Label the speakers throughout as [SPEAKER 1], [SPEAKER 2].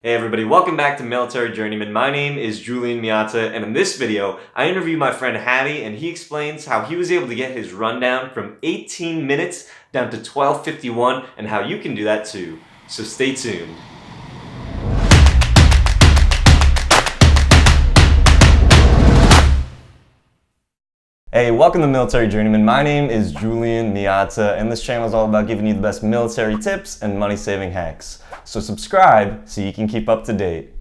[SPEAKER 1] Hey everybody, welcome back to Military Journeymen. My name is Julian Miata, and in this video, I interview my friend Hattie, and he explains how he was able to get his rundown from 18 minutes down to 12:51, and how you can do that too. So stay tuned. Hey, welcome to Military Journeyman. My name is Julian Miata, and this channel is all about giving you the best military tips and money-saving hacks. So subscribe so you can keep up to date.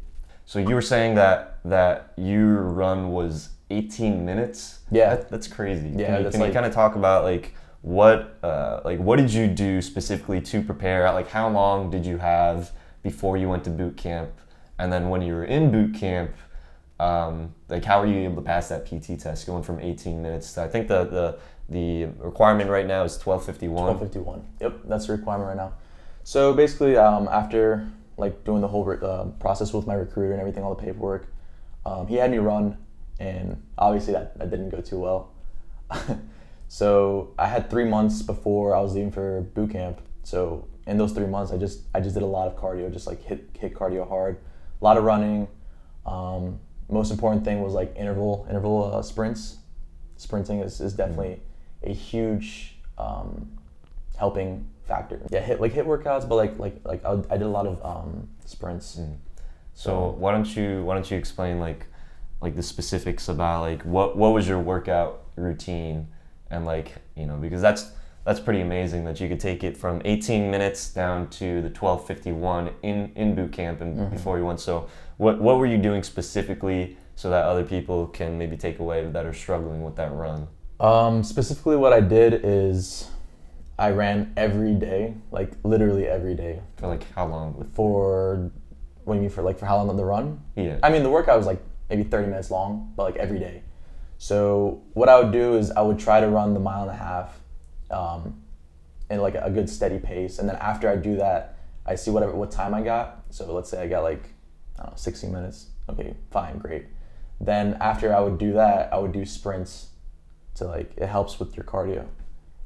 [SPEAKER 1] So you were saying that your run was 18 minutes?
[SPEAKER 2] Yeah.
[SPEAKER 1] That's crazy.
[SPEAKER 2] Yeah,
[SPEAKER 1] Can you kind of talk about what did you do specifically to prepare? Like how long did you have before you went to boot camp? And then when you were in boot camp, how are you able to pass that PT test going from 18 minutes to, I think the requirement right now is 12:51.
[SPEAKER 2] 12:51. Yep, that's the requirement right now. So basically, after doing the whole process with my recruiter and everything, all the paperwork, he had me run, and obviously that didn't go too well. So I had 3 months before I was leaving for boot camp. So in those 3 months, I just did a lot of cardio, just hit cardio hard, a lot of running. Most important thing was interval sprints. Sprinting is definitely a huge helping factor. Yeah, hit workouts, but I did a lot of sprints.
[SPEAKER 1] So why don't you explain the specifics about what was your workout routine, and because that's pretty amazing that you could take it from 18 minutes down to the 12:51 in boot camp and before you went. So what were you doing specifically so that other people can maybe take away that are struggling with that run?
[SPEAKER 2] Specifically what I did is I ran every day, literally every day.
[SPEAKER 1] For how long?
[SPEAKER 2] What do you mean for how long on the run?
[SPEAKER 1] Yeah.
[SPEAKER 2] I mean, the workout was maybe 30 minutes long, but every day. So what I would do is I would try to run the 1.5 miles in a good steady pace, and then after I do that, I see what time I got. So let's say I got 60 minutes. Okay, fine, great. Then after I would do that, I would do sprints to it helps with your cardio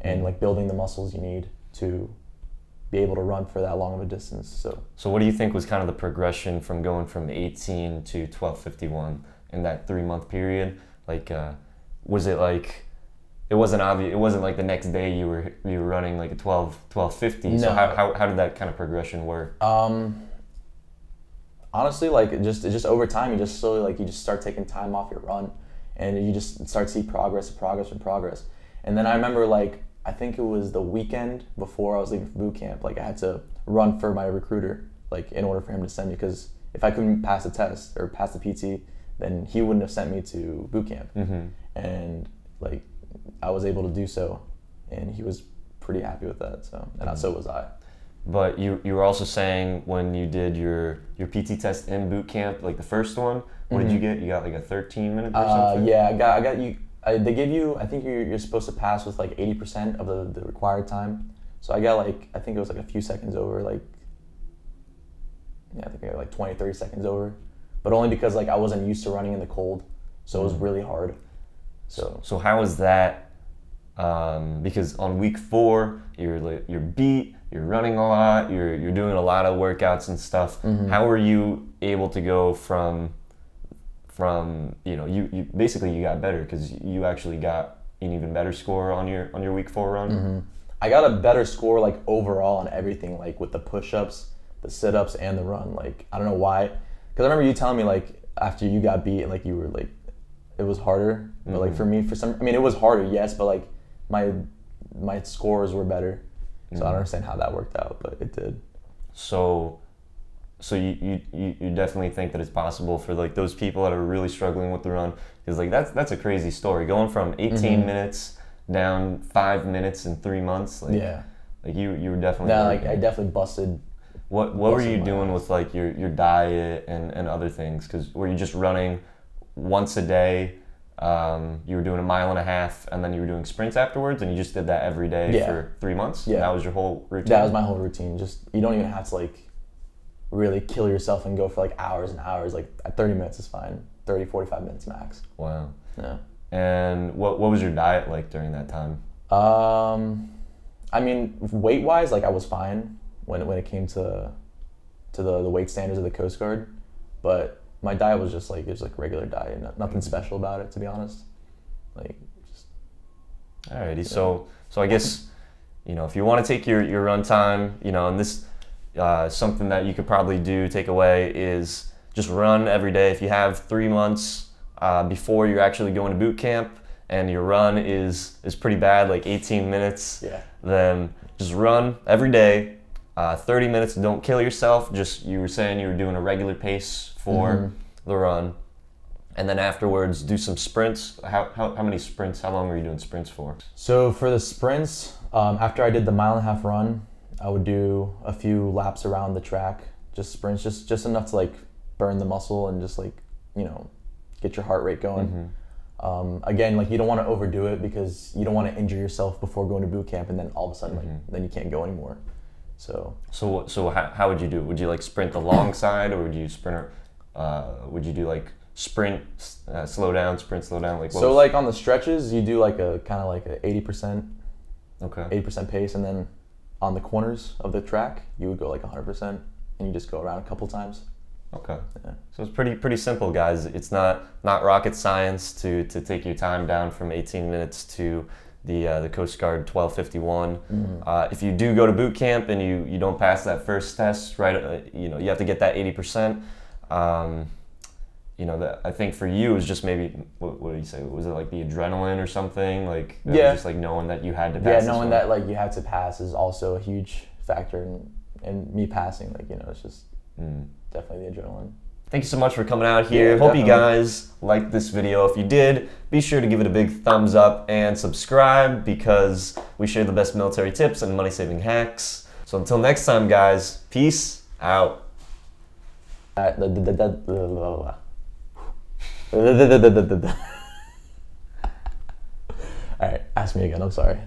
[SPEAKER 2] and building the muscles you need to be able to run for that long of a distance.
[SPEAKER 1] So what do you think was kind of the progression from going from 18 to 12:51 in that 3-month period? Was it it wasn't obvious? It wasn't the next day you were running a 12:50.
[SPEAKER 2] No.
[SPEAKER 1] So how did that kind of progression work?
[SPEAKER 2] Honestly, just over time, you just slowly you just start taking time off your run, and you just start to see progress. And then I remember I think it was the weekend before I was leaving for boot camp. I had to run for my recruiter in order for him to send me, because if I couldn't pass the test or pass the PT, then he wouldn't have sent me to boot camp. And I was able to do so, and he was pretty happy with that. So so was I.
[SPEAKER 1] But you were also saying when you did your PT test in boot camp, the first one, what did you get? You got a 13-minute or something?
[SPEAKER 2] Yeah, I got you. They give you, I think you're supposed to pass with 80% of the required time. So I got I think it was a few seconds over, I think I got 20, 30 seconds over. But only because I wasn't used to running in the cold, so it was really hard.
[SPEAKER 1] So how was that? Because on week 4, you're beat, you're running a lot, you're doing a lot of workouts and stuff. How were you able to go from you basically you got better because you actually got an even better score on your week 4 run?
[SPEAKER 2] I got a better score overall on everything, with the push-ups, the sit-ups, and the run. I don't know why, because I remember you telling me after you got beat and you were it was harder. But for me, it was harder, yes, but my scores were better. So I don't understand how that worked out, but it did.
[SPEAKER 1] So you definitely think that it's possible for those people that are really struggling with the run, because that's a crazy story, going from 18 minutes down 5 minutes in 3 months.
[SPEAKER 2] Yeah.
[SPEAKER 1] You were definitely.
[SPEAKER 2] Yeah, I definitely busted.
[SPEAKER 1] What were you doing with your diet and other things? Because were you just running once a day? You were doing 1.5 miles, and then you were doing sprints afterwards, and you just did that every day for 3 months?
[SPEAKER 2] Yeah.
[SPEAKER 1] That was your whole routine?
[SPEAKER 2] That was my whole routine. Just, you don't even have to really kill yourself and go for hours and hours. At 30 minutes is fine. 30, 45 minutes max.
[SPEAKER 1] Wow.
[SPEAKER 2] Yeah.
[SPEAKER 1] And what was your diet like during that time?
[SPEAKER 2] I mean, weight-wise, I was fine when it came to to the weight standards of the Coast Guard, but my diet was just like, it was like regular diet, nothing special about it, to be honest. Like, just.
[SPEAKER 1] Alrighty, yeah. So I guess, you know, if you want to take your run time, you know, and this something that you could probably take away is just run every day. If you have 3 months before you're actually going to boot camp and your run is pretty bad, like 18 minutes, then just run every day, 30 minutes. Don't kill yourself. Just, you were saying you were doing a regular pace for the run, and then afterwards do some sprints. How many sprints? How long were you doing sprints for?
[SPEAKER 2] So for the sprints, after I did the 1.5 mile run, I would do a few laps around the track, just sprints, just enough to like burn the muscle and just like, you know, get your heart rate going. Again, like, you don't want to overdo it because you don't want to injure yourself before going to boot camp, and then all of a sudden, like, then you can't go anymore. So
[SPEAKER 1] how would you do? Would you like sprint the long side, or would you would you do like sprint, slow down, sprint, slow down? Like,
[SPEAKER 2] like on the stretches, you do like a kind of like a 80%,
[SPEAKER 1] okay,
[SPEAKER 2] 80% pace, and then on the corners of the track, you would go like 100%, and you just go around a couple times.
[SPEAKER 1] Okay. Yeah. So it's pretty simple, guys. It's not rocket science to take your time down from 18 minutes to the Coast Guard 12:51. If you do go to boot camp and you don't pass that first test, right? You know, you have to get that 80%. You know, that I think for you is just maybe, what do you say? Was it like the adrenaline or something? Like, just like knowing that you had to pass.
[SPEAKER 2] Yeah, knowing that like you had to pass is also a huge factor in me passing. Like, you know, it's just definitely the adrenaline.
[SPEAKER 1] Thank you so much for coming out here. Hope you guys liked this video. If you did, be sure to give it a big thumbs up and subscribe, because we share the best military tips and money-saving hacks. So until next time, guys, peace out.
[SPEAKER 2] All right, ask me again. I'm sorry.